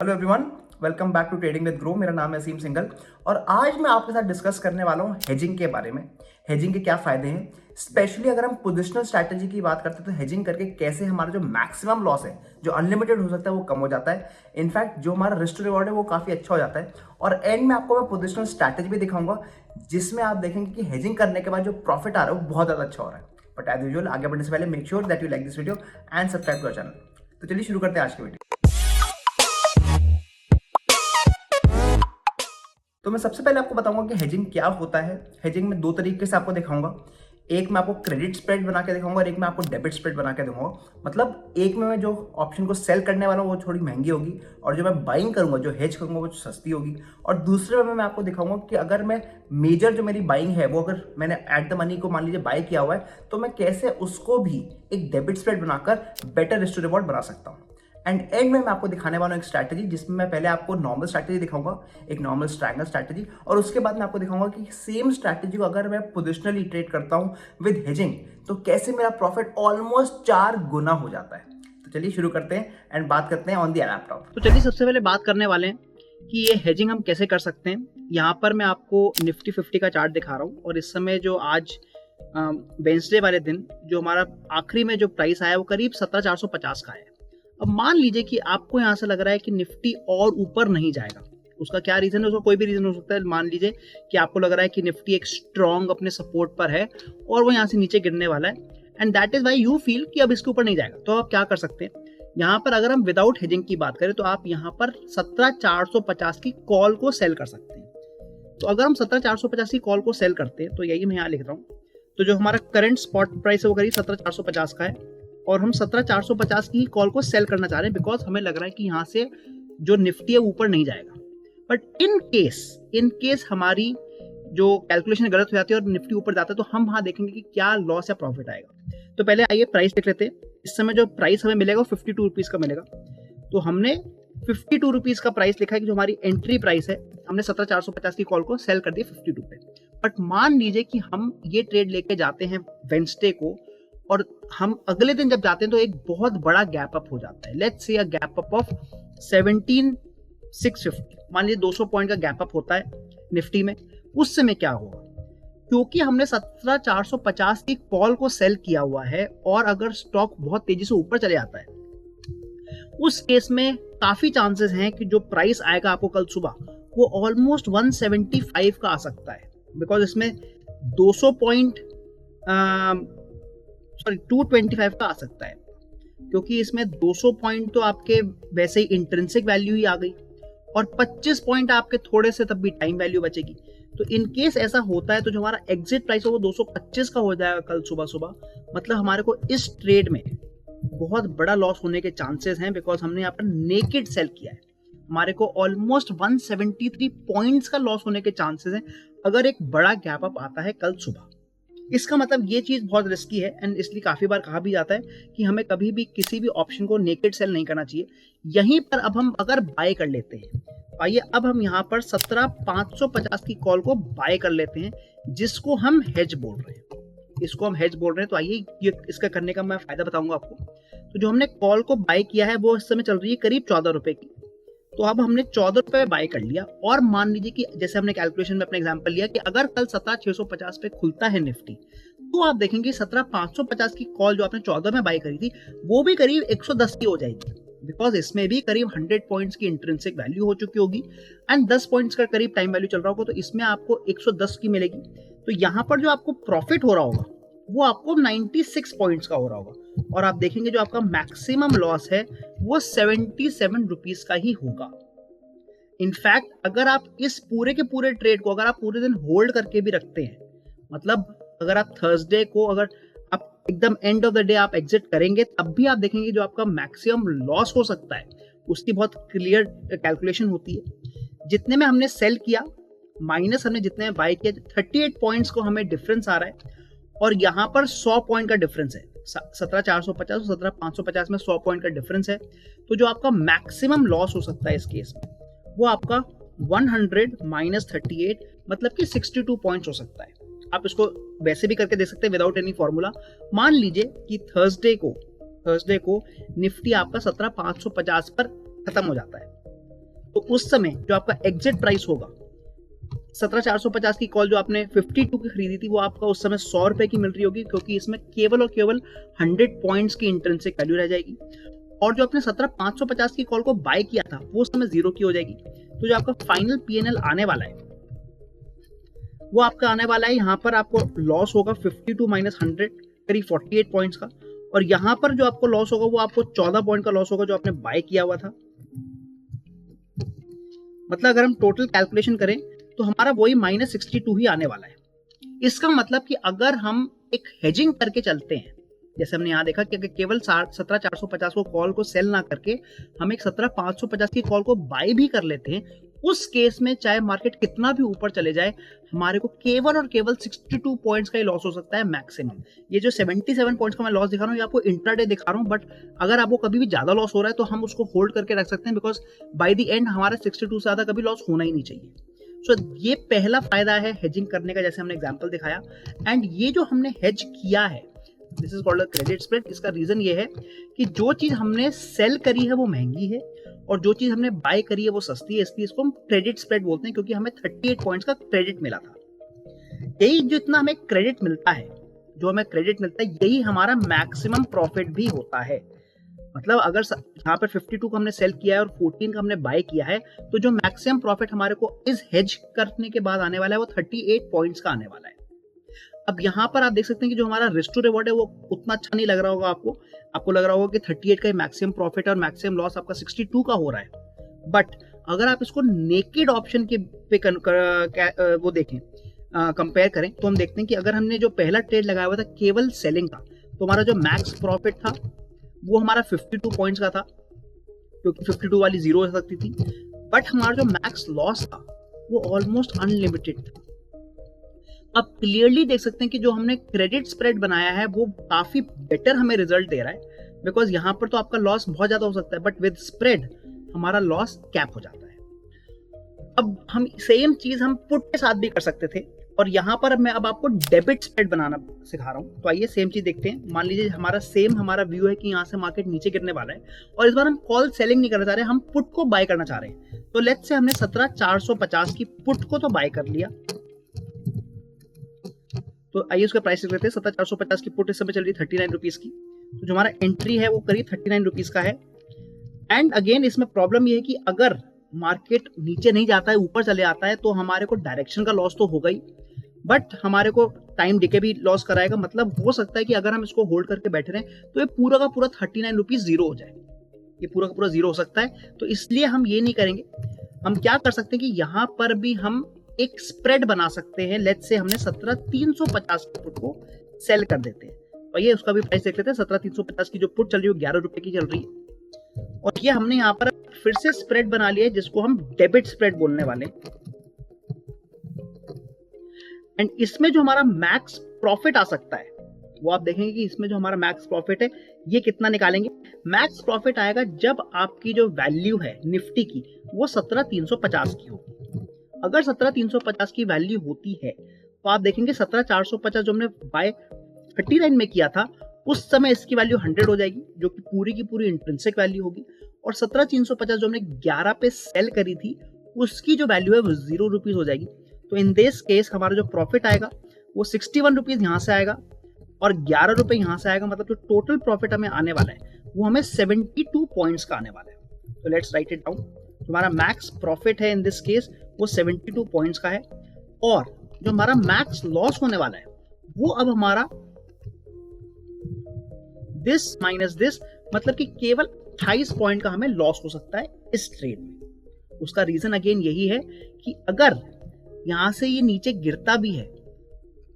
Hello everyone, welcome back to trading with Groww. मेरा नाम है असीम सिंघल और आज मैं आपके साथ डिस्कस करने वाला हूँ हेजिंग के बारे में। हेजिंग के क्या फायदे हैं, स्पेशली अगर हम पोजिशनल स्ट्रैटेजी की बात करते हैं तो हेजिंग करके कैसे हमारा जो मैक्सिमम लॉस है, जो अनलिमिटेड हो सकता है, वो कम हो जाता है। इनफैक्ट जो हमारा रिस्क टू रिवॉर्ड है वो काफी अच्छा हो जाता है। और एंड में आपको मैं पोजिशनल स्ट्रैटेजी भी दिखाऊंगा जिसमें आप देखेंगे कि हेजिंग करने के बाद जो प्रॉफिट आ रहा है वो बहुत ज्यादा अच्छा हो रहा है। बट एज यूजुअल आगे बढ़ने से पहले make sure that you like this video and subscribe to our channel. तो चलिए शुरू करते हैं आज की वीडियो। तो मैं सबसे पहले आपको बताऊंगा कि हेजिंग क्या होता है। हेजिंग में दो तरीके से आपको दिखाऊंगा। एक मैं आपको क्रेडिट स्प्रेड बना के दिखाऊंगा और एक मैं आपको डेबिट स्प्रेड बना के दूंगा। मतलब एक में मैं जो ऑप्शन को सेल करने वाला हूँ वो थोड़ी महंगी होगी और जो मैं बाइंग करूंगा, जो हेज करूंगा, वो सस्ती होगी। और दूसरे में मैं आपको दिखाऊंगा कि अगर मैं मेजर जो मेरी बाइंग है वो अगर मैंने एट द मनी को मान लीजिए बाय किया हुआ है तो मैं कैसे उसको भी एक डेबिट स्प्रेड बनाकर बेटर रिस्क टू रिवॉर्ड बना सकता हूँ। एंड में मैं आपको दिखाने वाला हूँ एक स्ट्रैटेजी जिसमें मैं पहले आपको नॉर्मल स्ट्रैटेजी दिखाऊंगा, एक नॉर्मल स्ट्रैंगल स्ट्रैटेजी, और उसके बाद मैं आपको दिखाऊंगा कि सेम स्ट्रैटेजी को अगर मैं पोजिशनली ट्रेड करता हूँ विद हेजिंग तो कैसे मेरा प्रॉफिट ऑलमोस्ट 4 गुना हो जाता है। तो चलिए शुरू करते हैं एंड बात करते हैं ऑन द लैपटॉप। तो चलिए सबसे पहले बात करने वाले हैं कि ये हेजिंग हम कैसे कर सकते हैं। यहाँ पर मैं आपको निफ्टी 50 का चार्ट दिखा रहा हूँ और इस समय जो आज वेंसडे वाले दिन जो हमारा आखिरी में जो प्राइस आया वो करीब 17,450 का है। अब मान लीजिए कि आपको यहाँ से लग रहा है कि निफ्टी और ऊपर नहीं जाएगा। उसका क्या रीजन है? उसका कोई भी रीजन हो सकता है। मान लीजिए कि आपको लग रहा है कि निफ्टी एक स्ट्रॉन्ग अपने सपोर्ट पर है और वो यहाँ से नीचे गिरने वाला है and that is why you feel कि अब इसके ऊपर नहीं जाएगा। तो आप क्या कर सकते हैं, यहाँ पर अगर हम विदाउट हेजिंग की बात करें तो आप यहाँ पर 17,450 की कॉल को सेल कर सकते हैं। तो अगर हम 17,450 की कॉल को सेल करते हैं तो यही मैं यहाँ लिख रहा हूँ। तो जो हमारा करंट स्पॉट प्राइस है वो करीब 17,450 का है और हम 17,450 की कॉल को सेल करना चाह रहे हैं बिकॉज हमें लग रहा है कि यहाँ से जो निफ्टी है ऊपर नहीं जाएगा। बट इन केस हमारी जो कैलकुलेशन गलत हो जाती है और निफ्टी ऊपर जाता है तो हम वहां देखेंगे कि क्या लॉस या प्रॉफिट आएगा। तो पहले आइए प्राइस देख लेते हैं। इस समय जो प्राइस हमें मिलेगा वो 52 रुपीज का मिलेगा। तो हमने 52 रुपीज का प्राइस लिखा है कि जो हमारी एंट्री प्राइस है, हमने 17,450 की कॉल को सेल कर दिया 52 पे। बट मान लीजिए कि हम ये ट्रेड लेके जाते हैं वेंसडे को और हम अगले दिन जब जाते हैं तो एक बहुत बड़ा गैप अप हो जाता है। Let's say a gap up of 17,650। मान लीजिए 200 पॉइंट का गैप अप होता है निफ्टी में। उस समय क्या होगा, क्योंकि हमने 17,450 की कॉल को सेल किया हुआ है और अगर स्टॉक बहुत तेजी से ऊपर चले जाता है उस केस में काफी चांसेस हैं कि जो प्राइस आएगा आपको कल सुबह वो ऑलमोस्ट 175 का आ सकता है। बिकॉज इसमें 200 पॉइंट 225 का आ सकता है, क्योंकि इसमें 200 पॉइंट तो आपके वैसे ही इंट्रिंसिक वैल्यू ही आ गई और 25 पॉइंट आपके थोड़े से तब भी टाइम वैल्यू बचेगी। तो इन केस ऐसा होता है तो जो हमारा एग्जिट प्राइस है वो 225 का हो जाएगा कल सुबह सुबह। मतलब हमारे को इस ट्रेड में बहुत बड़ा लॉस होने के चांसेस हैं बिकॉज हमने यहाँ पर नेकेड सेल किया है। हमारे को ऑलमोस्ट 173 पॉइंट्स का लॉस होने के चांसेस हैं अगर एक बड़ा गैप अप आता है कल सुबह। इसका मतलब ये चीज बहुत रिस्की है एंड इसलिए काफी बार कहा भी जाता है कि हमें कभी भी किसी भी ऑप्शन को नेकेड सेल नहीं करना चाहिए। यहीं पर अब हम अगर बाय कर लेते हैं, आइए अब हम यहाँ पर 17,550 की कॉल को बाय कर लेते हैं जिसको हम हेज बोल रहे हैं। इसको हम हेज बोल रहे हैं। तो आइए ये इसका करने का मैं फायदा बताऊंगा आपको। तो जो हमने कॉल को बाय किया है वो इस समय चल रही है करीब 14 रुपए की। तो अब हमने 14 रुपए बाय कर लिया और मान लीजिए कि जैसे हमने कैलकुलेशन में अपना एग्जांपल लिया कि अगर कल 17,650 पे खुलता है निफ्टी तो आप देखेंगे 17,550 की कॉल जो आपने 14 में बाय करी थी वो भी करीब 110 की हो जाएगी। बिकॉज इसमें भी करीब 100 पॉइंट्स की इंट्रिंसिक वैल्यू हो चुकी होगी एंड 10 पॉइंट्स का करीब टाइम वैल्यू चल रहा होगा। तो इसमें आपको 110 की मिलेगी। तो यहाँ पर जो आपको प्रॉफिट हो रहा होगा वो आपको 96 पॉइंट्स का हो रहा होगा और आप देखेंगे जो आपका मैक्सिमम लॉस है वो 77 रुपीज का ही होगा। इनफैक्ट अगर आप इस पूरे के पूरे ट्रेड को अगर आप पूरे दिन होल्ड करके भी रखते हैं, मतलब अगर आप थर्सडे को अगर आप एकदम एंड ऑफ द डे आप एग्जिट करेंगे तब भी आप देखेंगे जो आपका मैक्सिमम लॉस हो सकता है उसकी बहुत क्लियर कैलकुलेशन होती है। जितने में हमने सेल किया माइनस हमने जितने में बाय किया, 38 पॉइंट्स को हमें डिफरेंस आ रहा है और यहाँ पर 100 पॉइंट का डिफरेंस है। 17,450 और 17,550 में 100 पॉइंट का डिफरेंस है। तो जो आपका मैक्सिमम लॉस हो सकता है इस केस में वो आपका 100 माइनस 38 मतलब कि 62 पॉइंट्स हो सकता है। आप इसको वैसे भी करके देख सकते हैं विदाउट एनी फॉर्मूला। मान लीजिए कि थर्सडे को निफ्टी आपका 17,550 पर खत्म हो जाता है तो उस समय जो आपका एग्जिट प्राइस होगा 17,450 की कॉल जो आपने 52 की खरीदी थी वो आपका उस समय 100 रुपए की मिल रही होगी, क्योंकि इसमें केवल और केवल 100 पॉइंट्स की इंट्रिंसिक वैल्यू रह जाएगी। और जो आपने 17,550 की कॉल को बाय किया था वो उस समय 0 की हो जाएगी। तो जो आपका फाइनल पीएनएल आने वाला है वो आपका आने वाला है, यहाँ पर आपको लॉस होगा 52 माइनस 100 करीब 48 पॉइंट्स का। और यहाँ पर जो आपको लॉस होगा वो आपको 14 पॉइंट का लॉस होगा जो आपने बाय किया हुआ था। मतलब अगर हम टोटल कैलकुलेशन करें तो हमारा वही -62 ही आने वाला है। इसका मतलब कि अगर हम एक हेजिंग करके चलते हैं, जैसे हमने यहाँ देखा कि अगर केवल 17,450 को कॉल को सेल ना करके हम एक 17,550 की कॉल को बाय भी कर लेते हैं, उस केस में चाहे मार्केट कितना भी ऊपर चले जाए हमारे को केवल और केवल 62 पॉइंट्स का ही लॉस हो सकता है मैक्सिमम। ये जो 77 पॉइंट्स का मैं लॉस दिखा रहा हूँ ये आपको इंट्राडे दिखा रहा हूँ, बट अगर आपको कभी भी ज्यादा लॉस हो रहा है तो हम उसको होल्ड करके रख सकते हैं, बिकॉज बाय द एंड हमारा 62 से ज्यादा कभी लॉस होना ही नहीं चाहिए। सो ये पहला फायदा है हेजिंग करने का, जैसे हमने एग्जांपल दिखाया। एंड ये जो हमने हेज किया है this is called credit spread. इसका रीजन ये है कि जो चीज हमने सेल करी है वो महंगी है और जो चीज हमने बाय करी है वो सस्ती है, इसलिए इसको हम क्रेडिट स्प्रेड बोलते हैं, क्योंकि हमें 38 पॉइंट्स का क्रेडिट मिला था। यही जितना हमें क्रेडिट मिलता है, जो हमें क्रेडिट मिलता है यही हमारा मैक्सिमम प्रॉफिट भी होता है। मतलब अगर यहाँ पर 52 को हमने सेल किया है और 14 का हमने बाय किया है, तो जो मैक्सिमम प्रॉफिट हमारे को इस हेज करने के बाद आने वाला है वो 38 पॉइंट्स का आने वाला है। अब यहाँ पर आप देख सकते हैं कि जो हमारा रिस्क टू रिवॉर्ड है वो उतना अच्छा नहीं लग रहा होगा आपको लग रहा होगा कि 38 का मैक्सिमम प्रॉफिट है और मैक्सिमम लॉस आपका 62 का हो रहा है। बट अगर आप इसको नेकेड ऑप्शन के पे वो देखें कंपेयर करें तो हम देखते हैं कि अगर हमने जो पहला ट्रेड लगाया हुआ था केवल सेलिंग का, तो हमारा जो मैक्स प्रॉफिट था वो हमारा 52 पॉइंट्स का था, क्योंकि 52 वाली 0 हो सकती थी। बट हमारा जो मैक्स लॉस था वो ऑलमोस्ट अनलिमिटेड था। अब क्लियरली देख सकते हैं कि जो हमने क्रेडिट स्प्रेड बनाया है वो काफी बेटर हमें रिजल्ट दे रहा है, बिकॉज यहाँ पर तो आपका लॉस बहुत ज्यादा हो सकता है, बट विद स्प्रेड हमारा लॉस कैप हो जाता है। अब हम सेम चीज हम पुट के साथ भी कर सकते थे, और यहाँ पर मैं अब आपको डेबिट स्प्रेड बनाना सिखा रहा हूँ। तो आइए सेम चीज देखते हैं। मान लीजिए हमारा व्यू है कि यहाँ से मार्केट नीचे गिरने वाला है और इस बार हम कॉल सेलिंग नहीं करना चाह रहे, हम पुट को बाय करना चाह रहे हैं। तो लेट्स से हमने 17,450 की पुट को तो बाय कर लिया। तो आइए उसका प्राइस लिख लेते हैं। 17,450 की पुट इस समय चल रही है 39 रुपीज की, तो जो हमारा एंट्री है वो करीब 39 रुपीज का है। एंड अगेन इसमें प्रॉब्लम ये है कि अगर मार्केट नीचे नहीं जाता है ऊपर चले आता है तो हमारे को डायरेक्शन का लॉस तो होगा ही, बट हमारे को टाइम डिके भी लॉस कराएगा। मतलब हो सकता है कि अगर हम इसको होल्ड करके बैठे रहे तो ये पूरा का पूरा 39 रुपीज 0 हो जाए, ये पूरा का पूरा 0 हो सकता है। तो इसलिए हम ये नहीं करेंगे। हम क्या कर सकते हैं कि यहाँ पर भी हम एक स्प्रेड बना सकते हैं। लेट्स से हमने 17,350 की पुट को सेल कर देते हैं, और ये उसका भी प्राइस देख लेते हैं। 17,350 की जो पुट चल रही है 11 रुपए की चल रही है, और ये हमने यहाँ पर फिर से स्प्रेड बना लिया है जिसको हम डेबिट स्प्रेड बोलने वाले हैं। एंड इसमें जो हमारा मैक्स प्रॉफिट आ सकता है वो आप देखेंगे कि इसमें जो हमारा मैक्स प्रॉफिट है ये कितना निकालेंगे। मैक्स प्रॉफिट आएगा जब आपकी जो वैल्यू है निफ्टी की वो 17,350 की होगी। अगर 17,350 की वैल्यू होती है तो आप देखेंगे 17,450 जो हमने बाय 39 में किया था उस समय इसकी वैल्यू 100 हो जाएगी, जो कि पूरी की पूरी इंट्रिंसिक वैल्यू होगी। और 17,350 जो हमने 11 पे सेल करी थी उसकी जो वैल्यू है वो 0 रुपीज हो जाएगी। तो इन दिस केस हमारा जो प्रॉफिट आएगा वो 61 रुपीज यहाँ से आएगा और 11 रुपए यहाँ से आएगा। मतलब जो टोटल प्रॉफिट हमें आने वाला है वो हमें 72 पॉइंट्स का आने वाला है। तो लेट्स राइट इट डाउन। हमारा मैक्स प्रॉफिट है इन दिस केस वो 72 पॉइंट्स का है, और जो हमारा मैक्स लॉस होने वाला है वो अब हमारा दिस माइनस दिस, मतलब कि केवल 28 पॉइंट का हमें लॉस हो सकता है इस ट्रेड में। उसका रीजन अगेन यही है कि अगर यहां से ये नीचे गिरता भी है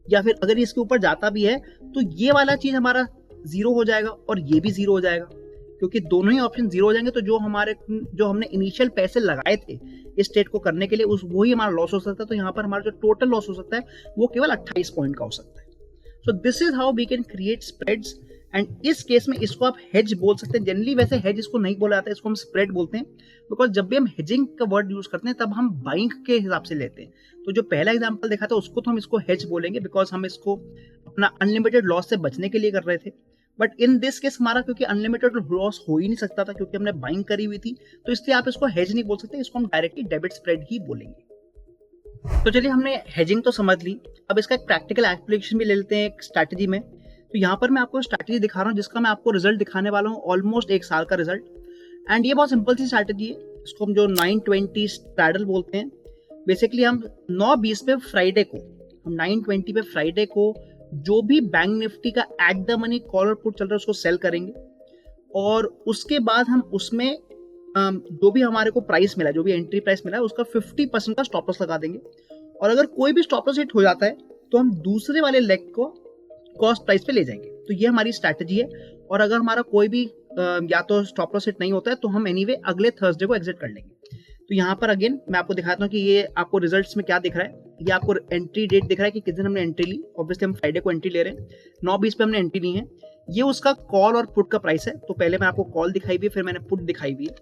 या फिर अगर इसके ऊपर जाता भी है तो ये वाला चीज हमारा 0 हो जाएगा और ये भी 0 हो जाएगा, क्योंकि दोनों ही ऑप्शन 0 हो जाएंगे। तो जो हमने इनिशियल पैसे लगाए थे इस ट्रेड को करने के लिए वही हमारा लॉस हो सकता है। तो यहाँ पर हमारा जो टोटल लॉस हो सकता है वो केवल 28 पॉइंट का हो सकता है। So this is how we can create spreads, and इस केस में इसको आप हेज बोल सकते हैं। जनरली वैसे हेज इसको नहीं बोला जाता है, इसको हम स्प्रेड बोलते हैं, बिकॉज जब भी हम हेजिंग का वर्ड यूज करते हैं तब हम बाइंग के हिसाब से लेते हैं। तो जो पहला एग्जांपल देखा था उसको तो हम इसको हेज बोलेंगे, बिकॉज हम इसको अपना अनलिमिटेड लॉस से बचने के लिए कर रहे थे। बट इन दिस केस हमारा क्योंकि अनलिमिटेड लॉस हो ही नहीं सकता था क्योंकि हमने बाइंग करी हुई थी, तो इसलिए आप इसको हेज नहीं बोल सकते, इसको हम डायरेक्टली डेबिट स्प्रेड ही बोलेंगे। तो चलिए हमने हेजिंग तो समझ ली, अब इसका एक प्रैक्टिकल एप्लीकेशन भी ले लेते हैं एक स्ट्रैटेजी में। तो यहाँ पर मैं आपको स्ट्रैटेजी दिखा रहा हूँ जिसका मैं आपको रिजल्ट दिखाने वाला हूँ, ऑलमोस्ट 1 साल का रिजल्ट। एंड ये बहुत सिंपल सी स्ट्रैटेजी है, इसको हम जो 920 स्ट्रैडल बोलते हैं। बेसिकली हम 9:20 पे फ्राइडे को, हम 9:20 पे फ्राइडे को जो भी बैंक निफ्टी का एट द मनी कॉल और पुट चल रहा है उसको सेल करेंगे, और उसके बाद हम उसमें जो भी हमारे को प्राइस मिला, जो भी एंट्री प्राइस मिला है उसका 50% का स्टॉप लॉस लगा देंगे। और अगर कोई भी स्टॉप लॉस हिट हो जाता है तो हम दूसरे वाले लेग को कॉस्ट प्राइस पे ले जाएंगे। तो ये हमारी स्ट्रैटेजी है। और अगर हमारा कोई भी या तो स्टॉप लॉस हिट नहीं होता है तो हम एनीवे अगले थर्सडे को एग्जिट कर लेंगे। तो यहाँ पर अगेन मैं आपको दिखाता हूँ कि ये आपको रिजल्ट्स में क्या दिख रहा है। ये आपको एंट्री डेट दिख रहा है कि किस दिन हमने एंट्री ली। ऑब्वियसली हम फ्राइडे को एंट्री ले रहे हैं, 9:20 पे हमने एंट्री ली है। ये उसका कॉल और पुट का प्राइस है। तो पहले मैं आपको कॉल दिखाई हुई है, फिर मैंने पुट दिखाई हुई है,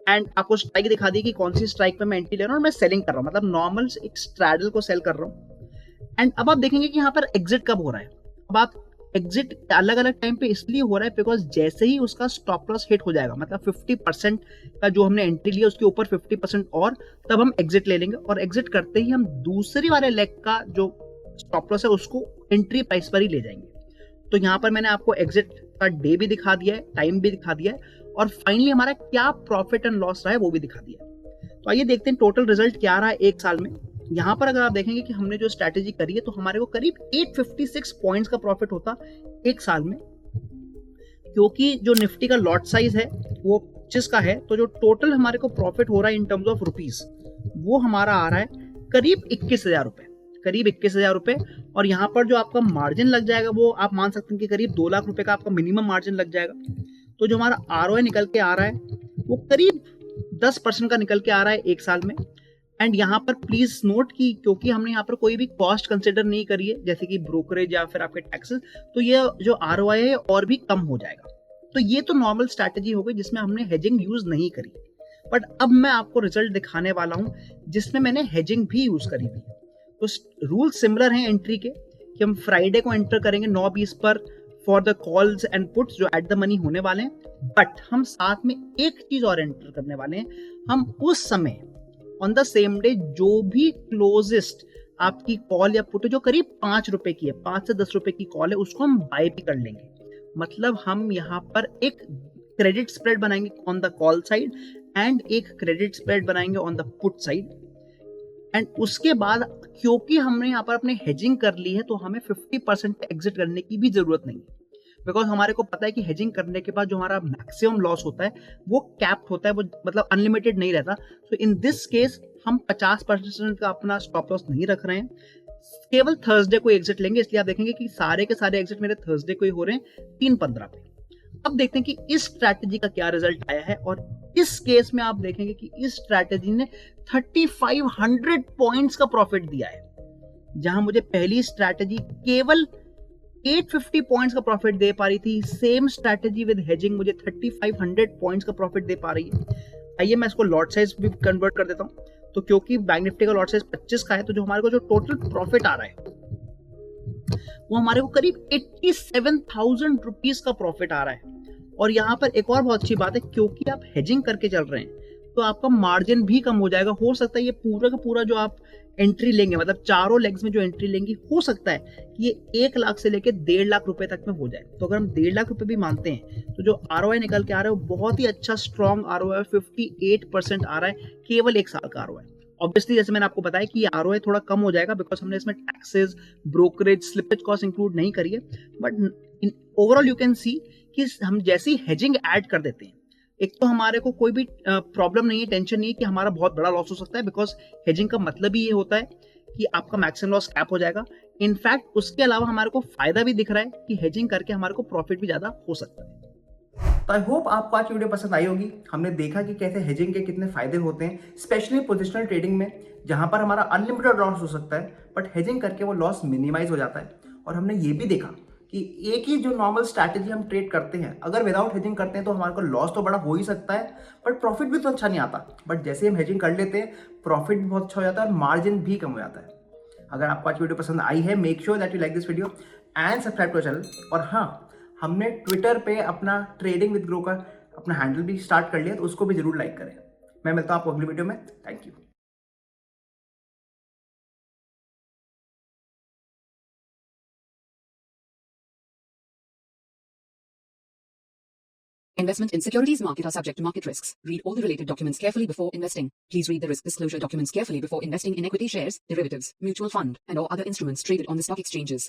एंड आपको स्ट्राइक दिखा दी कि कौन सी स्ट्राइक पे मैं एंट्री ले रहा हूँ और मैं सेलिंग कर रहा हूँ, मतलब नॉर्मल एक स्ट्रैडल को सेल कर रहा हूँ। एंड अब आप देखेंगे कि यहाँ पर एग्जिट कब हो रहा है। अब आप एग्जिट अलग अलग टाइम पे इसलिए हो रहा है बिकॉज जैसे ही उसका स्टॉप लॉस हिट हो जाएगा, मतलब 50% का जो हमने एंट्री लिया उसके ऊपर 50% और, तब हम एग्जिट ले लेंगे। और एग्जिट करते ही हम दूसरी वाले लेग का जो स्टॉप लॉस है उसको एंट्री प्राइस पर ही ले जाएंगे। तो यहाँ पर मैंने आपको एग्जिट का डे भी दिखा दिया है, टाइम भी दिखा दिया है, और फाइनली हमारा क्या प्रॉफिट एंड लॉस रहा है वो भी दिखा दिया है। तो आइए देखते हैं टोटल रिजल्ट क्या रहा है 1 साल में। यहाँ पर अगर आप देखेंगे कि हमने जो स्ट्रैटेजी करी है तो हमारे को करीब 856 पॉइंट्स का प्रॉफिट होता 1 साल में, क्योंकि जो निफ्टी का लॉट साइज है वो 25 का है। तो जो टोटल हमारे को प्रॉफिट हो रहा है इन टर्म्स ऑफ रुपीस वो हमारा आ रहा है करीब 21,000 रुपए, करीब 21,000 रुपए। और यहाँ पर जो आपका मार्जिन लग जाएगा वो आप मान सकते हैं कि करीब 2 लाख रुपए का आपका मिनिमम मार्जिन लग जाएगा। तो जो हमारा ROI निकल के आ रहा है वो करीब 10% का निकल के आ रहा है 1 साल में। एंड यहाँ पर प्लीज नोट कि क्योंकि हमने यहाँ पर कोई भी कॉस्ट कंसिडर नहीं करी है जैसे कि ब्रोकरेज या फिर आपके टैक्सेस, तो ये जो ROI है और भी कम हो जाएगा। तो ये तो नॉर्मल स्ट्रैटेजी हो गई जिसमें हमने हेजिंग यूज नहीं करी। बट अब मैं आपको रिजल्ट दिखाने वाला हूँ जिसमें मैंने हेजिंग भी यूज करी हुई है। तो रूल सिमिलर हैं एंट्री के कि हम फ्राइडे को एंटर करेंगे 9:20 पर for the calls and puts जो एट द मनी होने वाले हैं। बट हम साथ में एक चीज और एंटर करने वाले हैं, हम उस समय ऑन द सेम डे जो भी क्लोजेस्ट आपकी कॉल या पुट जो करीब 5 रुपए की है, 5 से 10 रुपए की कॉल है, उसको हम बाय भी कर लेंगे। मतलब हम यहाँ पर एक क्रेडिट स्प्रेड बनाएंगे on the call side and एक क्रेडिट स्प्रेड बनाएंगे on the put side. And उसके बाद क्योंकि हमने यहाँ पर अपने हेजिंग कर ली है तो हमें 50% पे एग्जिट करने की भी जरूरत नहीं है, बिकॉज हमारे को पता है कि हेजिंग करने के बाद जो हमारा मैक्सिमम लॉस होता है वो कैप्ड होता है, वो मतलब अनलिमिटेड नहीं रहता। सो इन दिस केस हम 50% का अपना स्टॉप लॉस नहीं रख रहे हैं, केवल थर्सडे को एग्जिट लेंगे। इसलिए आप देखेंगे कि सारे के सारे एग्जिट मेरे थर्सडे को ही हो रहे हैं 3:15 पे। अब देखते हैं कि इस स्ट्रैटेजी का क्या रिजल्ट आया है। और इस केस में आप देखेंगे कि इस स्ट्रैटेजी ने 3500 पॉइंट्स का प्रॉफिट दिया है, जहां मुझे पहली स्ट्रैटेजी केवल 850 पॉइंट्स का प्रॉफिट दे पा रही थी। सेम स्ट्रैटेजी विद हेजिंग मुझे 3500 पॉइंट्स का प्रॉफिट दे पा रही है। आइए मैं इसको लॉट साइज भी कन्वर्ट कर देता हूं। तो क्योंकि बैंक निफ्टी का लॉट साइज 25 का है तो जो हमारे को जो टोटल प्रॉफिट आ रहा है वो हमारे को करीब 87,000 रुपीज का प्रॉफिट आ रहा है। और यहाँ पर एक और बहुत अच्छी बात है, क्योंकि आप हेजिंग करके चल रहे हैं तो आपका मार्जिन भी कम हो जाएगा। हो सकता है ये पूरा का पूरा जो आप एंट्री लेंगे, मतलब चारों लेग्स में जो एंट्री लेंगी, हो सकता है कि ये 1 लाख से लेके 1.5 लाख रुपए तक में हो जाए। तो अगर हम 1.5 लाख रुपए भी मानते हैं तो जो ROI निकल के आ रहा है वो बहुत ही अच्छा स्ट्रॉन्ग ROI 58% आ रहा है केवल 1 साल का ROI। ऑब्वियसली जैसे मैंने आपको बताया कि ये ROI थोड़ा कम हो जाएगा बिकॉज हमने इसमें taxes, brokerage, slippage cost include नहीं करी है। But overall you can see कि हम जैसी हेजिंग ऐड कर देते हैं, एक तो हमारे को कोई भी प्रॉब्लम नहीं है, टेंशन नहीं है कि हमारा बहुत बड़ा लॉस हो सकता है, बिकॉज हेजिंग का मतलब ही ये होता है कि आपका मैक्सिमम लॉस कैप हो जाएगा। इनफैक्ट उसके अलावा हमारे को फायदा भी दिख रहा है कि हेजिंग करके हमारे को प्रॉफिट भी ज्यादा हो सकता है। तो आई होप आपको आज की वीडियो पसंद आई होगी। हमने देखा कि कैसे हेजिंग के कितने फायदे होते हैं, स्पेशली पोजिशनल ट्रेडिंग में जहां पर हमारा अनलिमिटेड लॉस हो सकता है, बट हेजिंग करके वो लॉस मिनिमाइज हो जाता है। और हमने ये भी देखा कि एक ही जो नॉर्मल स्ट्रैटेजी हम ट्रेड करते हैं, अगर विदाउट हेजिंग करते हैं तो हमारे को लॉस तो बड़ा हो ही सकता है, बट प्रॉफिट भी तो अच्छा नहीं आता। बट जैसे हम हेजिंग कर लेते हैं प्रॉफिट भी बहुत अच्छा हो जाता है और मार्जिन भी कम हो जाता है। अगर आपको आज वीडियो पसंद आई है, make sure that you like this video and subscribe to channel. और हाँ, हमने ट्विटर पे अपना ट्रेडिंग विद ग्रो का अपना हैंडल भी स्टार्ट कर लिया, तो उसको भी जरूर लाइक करें। मैं मिलता हूँ आपको अगली वीडियो में। Thank you. Investment in securities market are subject to market risks. Read all the related documents carefully before investing. Please read the risk disclosure documents carefully before investing in equity shares, derivatives, mutual fund, and or other instruments traded on the stock exchanges.